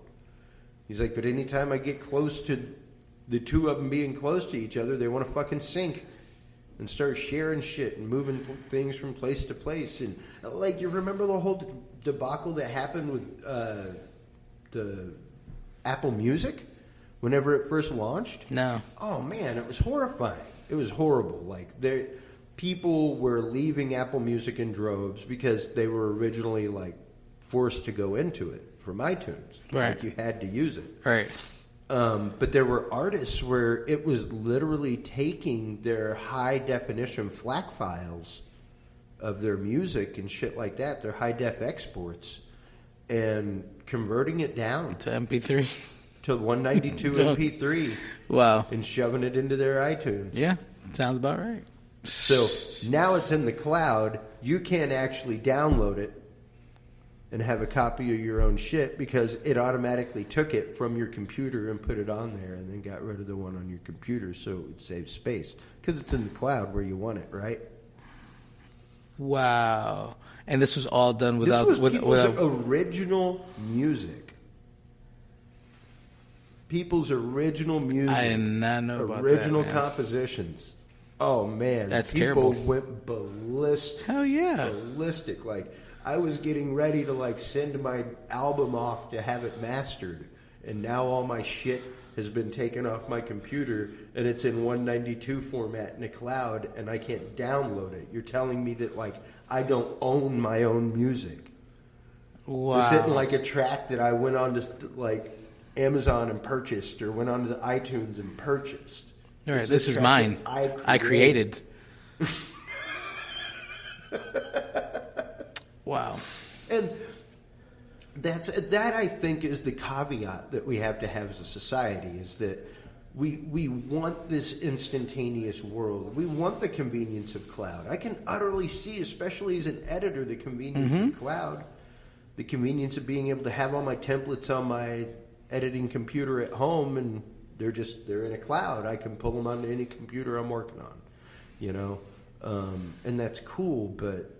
He's like, but anytime I get close to the two of them being close to each other, they want to fucking sync and start sharing shit and moving things from place to place. And, like, you remember the whole debacle that happened with the Apple Music whenever it first launched? No. Oh, man, it was horrifying. It was horrible. Like, people were leaving Apple Music in droves because they were originally, like, forced to go into it from iTunes. Right. Like, you had to use it. Right. But there were artists where it was literally taking their high-definition FLAC files of their music and shit like that, their high-def exports, and converting it down to MP3. To 192 MP3. Wow. And shoving it into their iTunes. Yeah, sounds about right. So now it's in the cloud. You can't actually download it and have a copy of your own shit because it automatically took it from your computer and put it on there and then got rid of the one on your computer so it would save space because it's in the cloud where you want it, right? Wow. And this was all done without... This was people's original music. People's original music. I did not know about that, original man. Compositions. Oh, man. That's people terrible. Went ballistic. Hell yeah. Ballistic. Like, I was getting ready to, like, send my album off to have it mastered. And now all my shit has been taken off my computer and it's in 192 format in the cloud and I can't download it. You're telling me that, like, I don't own my own music. Wow. This isn't like a track that I went on to, like, Amazon and purchased or went on to the iTunes and purchased. All right, this is mine. I created. Wow. And that I think is the caveat that we have to have as a society is that we want this instantaneous world. We want the convenience of cloud. I can utterly see, especially as an editor, the convenience of cloud, the convenience of being able to have all my templates on my editing computer at home and they're in a cloud. I can pull them onto any computer I'm working on, and that's cool, but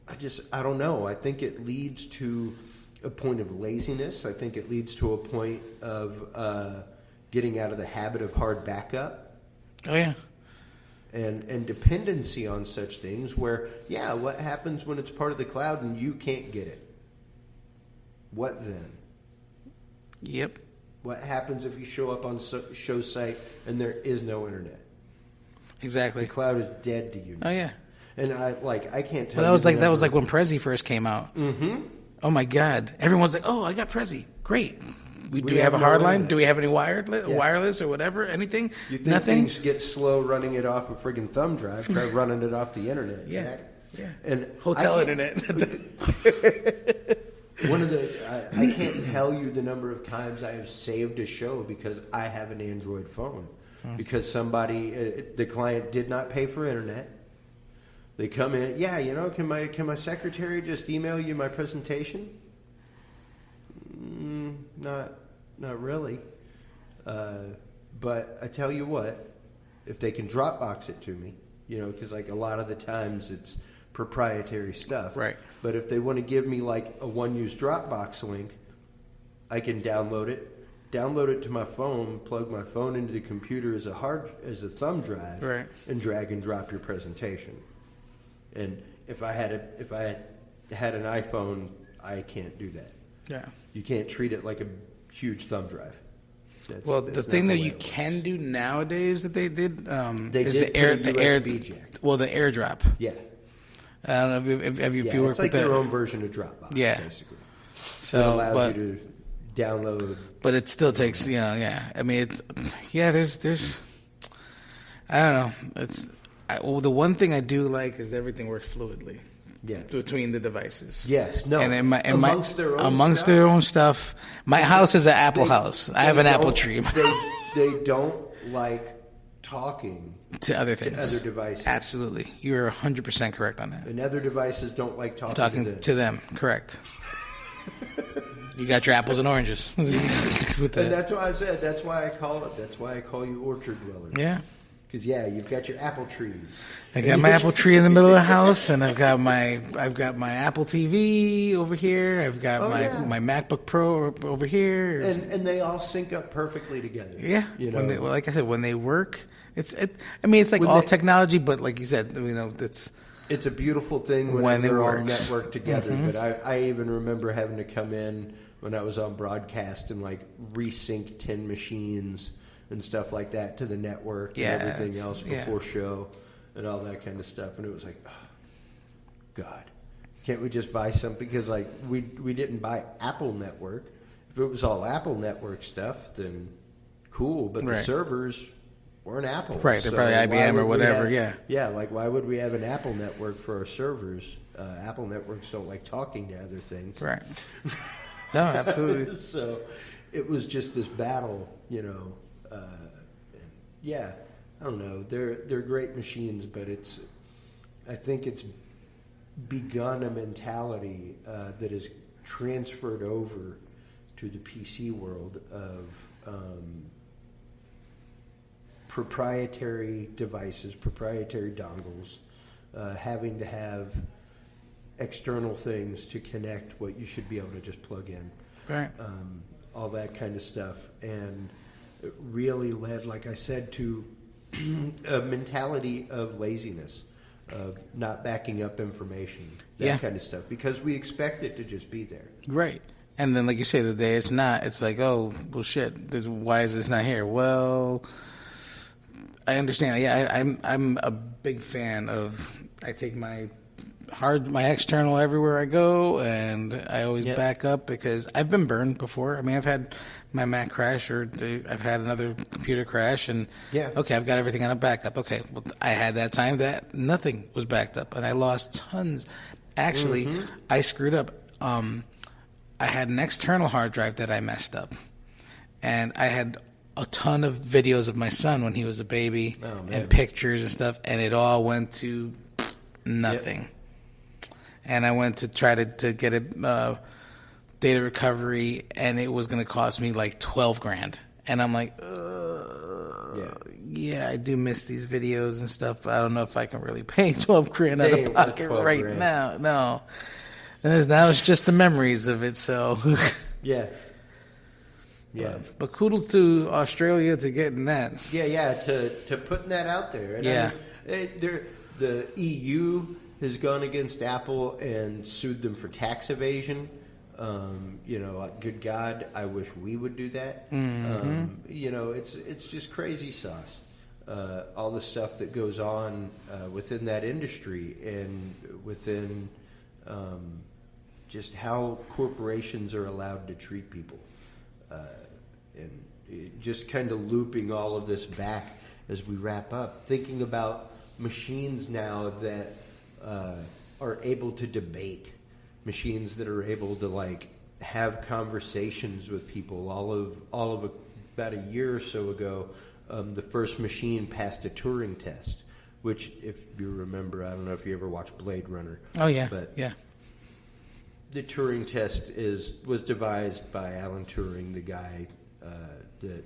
I don't know. I think it leads to a point of laziness. I think it leads to a point of getting out of the habit of hard backup. Oh, yeah. And dependency on such things where, what happens when it's part of the cloud and you can't get it? What then? Yep. What happens if you show up on show site and there is no internet? Exactly. The cloud is dead to you. Oh, yeah. And I can't tell. Well, that was like when Prezi first came out. Mm-hmm. Oh my God! Everyone's like, "Oh, I got Prezi. Great. Do we have a hard line? Do we have any wireless or whatever? Anything? You think Nothing. Things get slow running it off a friggin' thumb drive. Try running it off the internet. Yeah. Jack. Yeah. And hotel internet. I can't tell you the number of times I have saved a show because I have an Android phone. Because somebody, the client did not pay for internet. They come in, can my secretary just email you my presentation? Not really. But I tell you what, if they can Dropbox it to me, because like a lot of the times it's proprietary stuff. Right. But if they want to give me like a one-use Dropbox link, I can download it to my phone, plug my phone into the computer as a thumb drive, right, and drag and drop your presentation. And if I had an iPhone, I can't do that. Yeah. You can't treat it like a huge thumb drive. The thing that you can do nowadays that they did is the USB jack. Well, the AirDrop. Yeah. I don't know if you work it's like with their own version of Dropbox. Yeah. Basically. So it allows you to download. But it still takes, I mean, there's, I don't know. The one thing I do like is everything works fluidly. between the devices. Yes, no. And amongst their own stuff. My house is an Apple house. I have an apple tree. They don't like talking to other things, to other devices. Absolutely, you're 100% correct on that. And other devices don't like talking to them. Correct. You got your apples and oranges. And that's why I said. That's why I call it. That's why I call you orchard dweller. Yeah. Because you've got your apple trees. I got my apple tree in the middle of the house, and I've got my Apple TV over here. I've got my MacBook Pro over here. And they all sync up perfectly together. Yeah. Like I said, when they work, it's like all technology, but like you said, it's a beautiful thing when they're all networked together. Mm-hmm. But I even remember having to come in when I was on broadcast and like resync 10 machines and stuff like that to the network and everything else before show and all that kind of stuff. And it was like, oh, God, can't we just buy something? Because like we didn't buy Apple Network. If it was all Apple Network stuff, then cool. But the servers weren't Apple. Right, they're probably IBM or whatever, Yeah, like why would we have an Apple network for our servers? Apple networks don't like talking to other things. Right. No, absolutely. So it was just this battle, I don't know. They're great machines, but I think it's begun a mentality that is transferred over to the PC world of proprietary devices, proprietary dongles, having to have external things to connect what you should be able to just plug in. Right. All that kind of stuff. And it really led, like I said, to a mentality of laziness, of not backing up information, that kind of stuff, because we expect it to just be there. Right. And then, like you say, the day it's not, it's like, oh, well, shit, why is this not here? Well, I understand. Yeah, I'm a big fan of, I take my external everywhere I go, and I always back up because I've been burned before. I mean, I've had my Mac crash, or I've had another computer crash, and okay, I've got everything on a backup. Okay, well, I had that time that nothing was backed up, and I lost tons. Actually, I screwed up. I had an external hard drive that I messed up, and I had a ton of videos of my son when he was a baby, and pictures and stuff, and it all went to nothing. Yep. And I went to try to get a data recovery, and it was going to cost me like $12,000. And I'm like, I do miss these videos and stuff. I don't know if I can really pay $12,000 out of pocket right now. No, that was just the memories of it. So but kudos to Australia to getting that. To putting that out there. And I mean, the EU has gone against Apple and sued them for tax evasion. Good God, I wish we would do that. It's just crazy sauce. All the stuff that goes on within that industry and within just how corporations are allowed to treat people. And just kind of looping all of this back as we wrap up, thinking about machines now that are able to debate, machines that are able to like have conversations with people. All of about a year or so ago, the first machine passed a Turing test, which, if you remember, I don't know if you ever watched Blade Runner. Oh yeah, but the Turing test was devised by Alan Turing, the guy that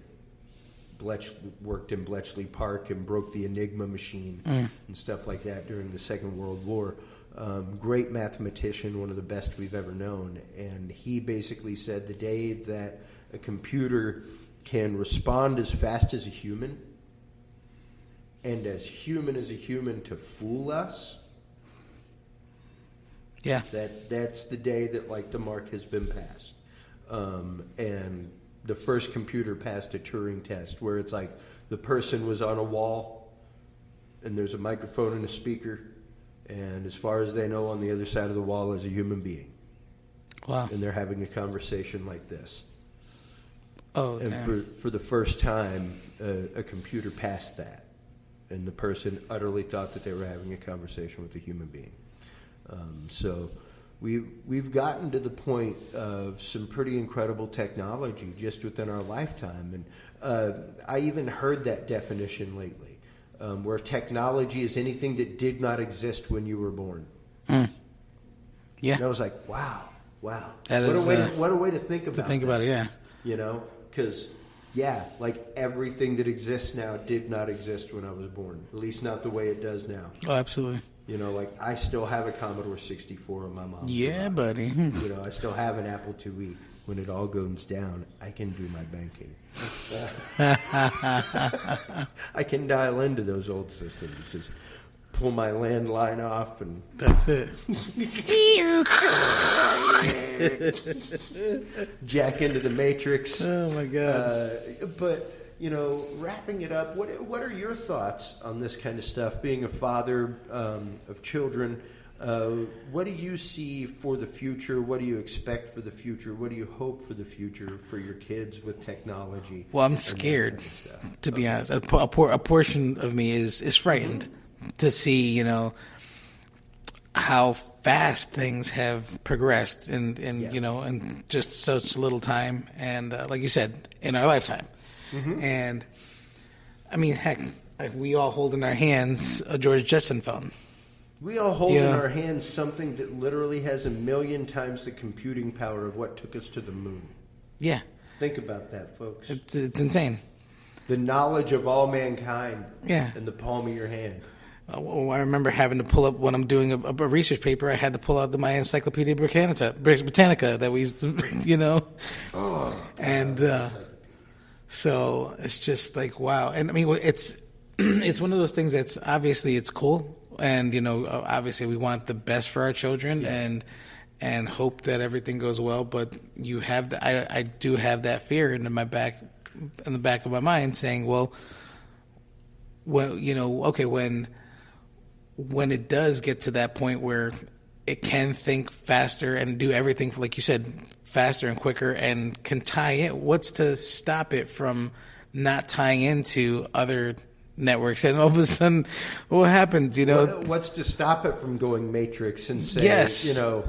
worked in Bletchley Park and broke the Enigma machine and stuff like that during the Second World War. Great mathematician, one of the best we've ever known. And he basically said the day that a computer can respond as fast as a human and as a human to fool us, that's the day that like the mark has been passed. And the first computer passed a Turing test where it's like the person was on a wall and there's a microphone and a speaker, and as far as they know, on the other side of the wall is a human being. Wow. And they're having a conversation like this. Oh, and for the first time, a computer passed that, and the person utterly thought that they were having a conversation with a human being. So we've gotten to the point of some pretty incredible technology just within our lifetime. And I even heard that definition lately, where technology is anything that did not exist when you were born. Yeah. And I was like, wow. That what a way to think about it. To think about it, yeah. You know, because, like everything that exists now did not exist when I was born. At least not the way it does now. Oh, absolutely. You know, like I still have a Commodore 64 on my mom's Yeah, garage. buddy. You know, I still have an Apple IIe. When it all goes down, I can do my banking. I can dial into those old systems. Just pull my landline off and... That's it. Jack into the Matrix. Oh, my God. But... You know, wrapping it up, what are your thoughts on this kind of stuff? Being a father of children, what do you see for the future? What do you expect for the future? What do you hope for the future for your kids with technology? Well, I'm scared, to be honest. A portion of me is frightened to see, you know, how fast things have progressed in you know, in just such little time. And like you said, in our lifetime. Mm-hmm. And I mean, heck, we all hold in our hands a George Jetson phone. We all hold in our hands something that literally has 1 million times the computing power of what took us to the moon. Yeah. Think about that, folks. It's insane. The knowledge of all mankind in the palm of your hand. I remember having to pull up when I'm doing a research paper. I had to pull out my Encyclopedia Britannica that we used to, you know. Oh. And... So it's just like, wow. And I mean, it's one of those things that's obviously it's cool. And, you know, obviously we want the best for our children and hope that everything goes well. But you have I do have that fear in the back of my mind saying, well, you know, okay, when it does get to that point where it can think faster and do everything, like you said, faster and quicker and can tie in. What's to stop it from not tying into other networks? And all of a sudden, what happens, you know? What's to stop it from going Matrix and saying, you know...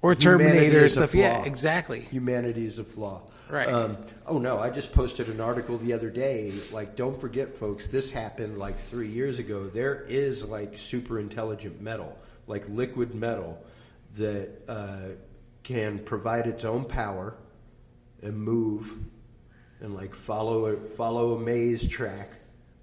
Or Terminator stuff. Yeah, exactly. Humanity is a flaw. Right. I just posted an article the other day. Like, don't forget, folks, this happened like 3 years ago. There is like super intelligent metal, like liquid metal that... can provide its own power and move and like follow a maze track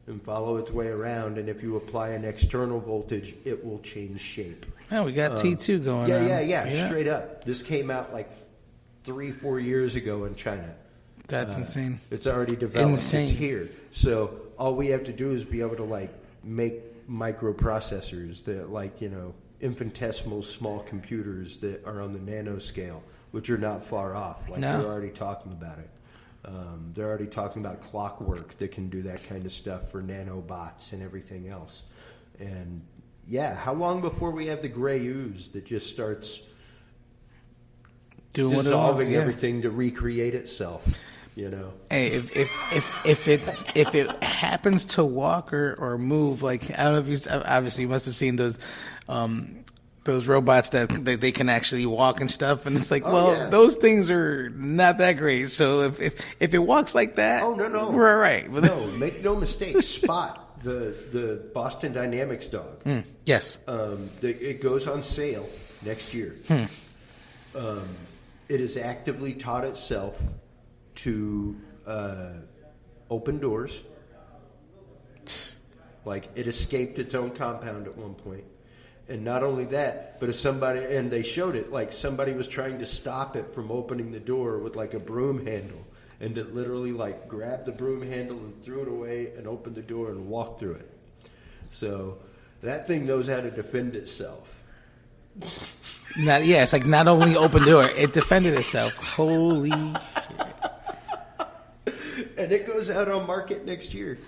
and follow its way around. And if you apply an external voltage, it will change shape. Oh, we got T2 going on. Yeah, straight up. This came out like 3-4 years ago in China. That's insane. It's already developed. Insane. It's here. So all we have to do is be able to like make microprocessors that like, you know, infinitesimal small computers that are on the nanoscale, which are not far off. Like they're already talking about it. They're already talking about clockwork that can do that kind of stuff for nanobots and everything else. And how long before we have the gray ooze that just starts doing dissolving everything to recreate itself? You know, hey, if it happens to walk or move, like I don't know if you obviously you must have seen those robots that they can actually walk and stuff, and it's like, those things are not that great. So if it walks like that, we're all right. No, make no mistake, Spot, the Boston Dynamics dog. Yes, it goes on sale next year. It has actively taught itself to open doors. Like it escaped its own compound at one point. And not only that, but and they showed it, like somebody was trying to stop it from opening the door with like a broom handle. And it literally like grabbed the broom handle and threw it away and opened the door and walked through it. So that thing knows how to defend itself. It's like not only open door, it defended itself. Holy shit. And it goes out on market next year.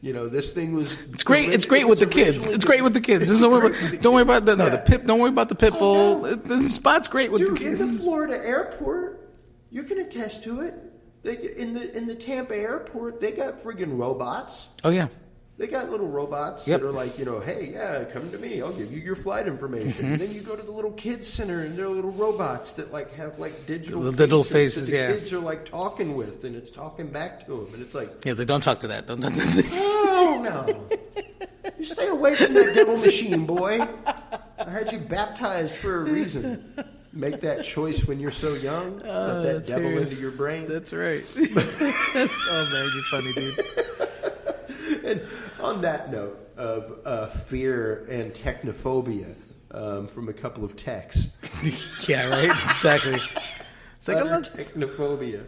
You know, this thing was... It's great. It's great with the kids. It's great with the kids. Don't worry about the pit. Don't worry about the pit bull. The Spot's great with the kids. In the Florida airport, you can attest to it. In the Tampa airport, they got friggin' robots. Oh yeah. They got little robots that are like, hey, yeah, come to me. I'll give you your flight information. And then you go to the little kids center, and they're little robots that like have like digital faces. That the kids are like talking with, and it's talking back to them. And it's like, they don't talk to that. Oh no! You stay away from that devil machine, boy. I had you baptized for a reason. Make that choice when you're so young. Let that devil into your brain. That's right. Oh man, you're funny, dude. And on that note of fear and technophobia from a couple of techs. Yeah, right? Exactly. It's like technophobia.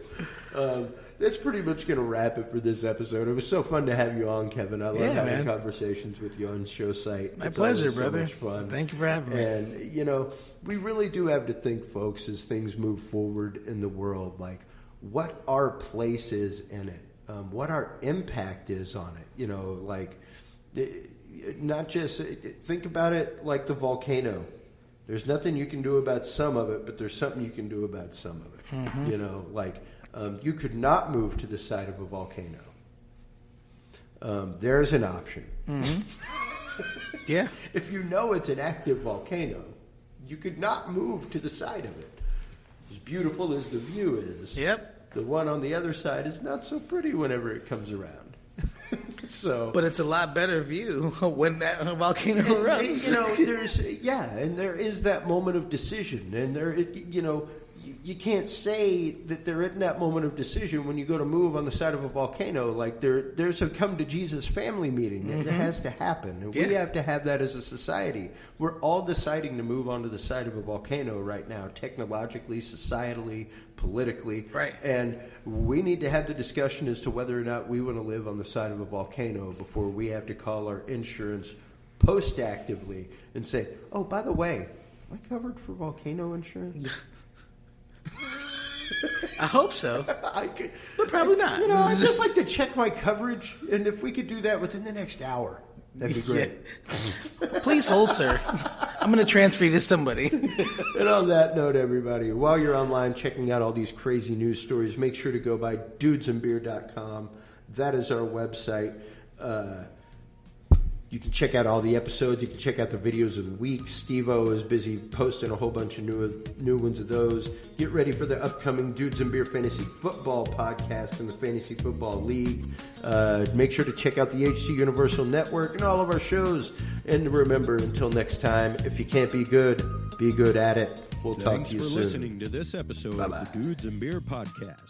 That's pretty much going to wrap it for this episode. It was so fun to have you on, Kevin. I love having conversations with you on show site. My pleasure, brother. So much fun. Thank you for having me. And, we really do have to think, folks, as things move forward in the world, like what our place is in it. What our impact is on it, not just think about it like the volcano. There's nothing you can do about some of it, but there's something you can do about some of it. Mm-hmm. You could not move to the side of a volcano. There's an option. Mm-hmm. Yeah. If you know it's an active volcano, you could not move to the side of it. As beautiful as the view is. Yep. The one on the other side is not so pretty whenever it comes around. But it's a lot better view when that volcano erupts. And there is that moment of decision, and you can't say that they're in that moment of decision when you go to move on the side of a volcano. Like there's a come to Jesus family meeting that has to happen, and we have to have that as a society. We're all deciding to move onto the side of a volcano right now, technologically, societally, politically, right? And we need to have the discussion as to whether or not we want to live on the side of a volcano before we have to call our insurance post-actively and say, "Oh, by the way, am I covered for volcano insurance?" I hope so, but probably not. I'd just like to check my coverage, and if we could do that within the next hour, that'd be great. Yeah. Please hold, sir. I'm going to transfer you to somebody. And on that note, everybody, while you're online checking out all these crazy news stories, make sure to go by dudesandbeer.com. That is our website. You can check out all the episodes. You can check out the videos of the week. Steve-O is busy posting a whole bunch of new ones of those. Get ready for the upcoming Dudes and Beer Fantasy Football podcast in the Fantasy Football League. Make sure to check out the HC Universal Network and all of our shows. And remember, until next time, if you can't be good at it. We'll talk to you soon. Thanks for listening to this episode Bye-bye. of the Dudes and Beer podcast.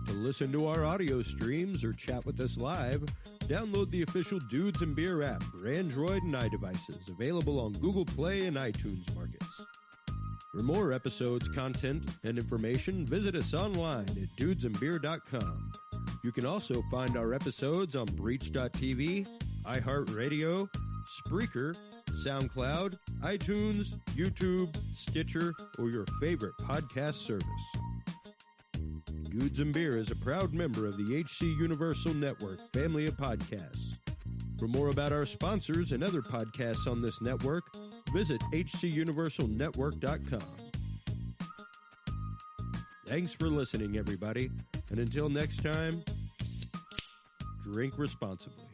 To listen to our audio streams or chat with us live, download the official Dudes and Beer app for Android and iDevices, available on Google Play and iTunes markets. For more episodes, content, and information, visit us online at dudesandbeer.com. You can also find our episodes on Breach.tv, iHeartRadio, Spreaker, SoundCloud, iTunes, YouTube, Stitcher, or your favorite podcast service. Dudes and Beer is a proud member of the HC Universal Network family of podcasts. For more about our sponsors and other podcasts on this network, visit hcuniversalnetwork.com. Thanks for listening, everybody, and until next time, drink responsibly.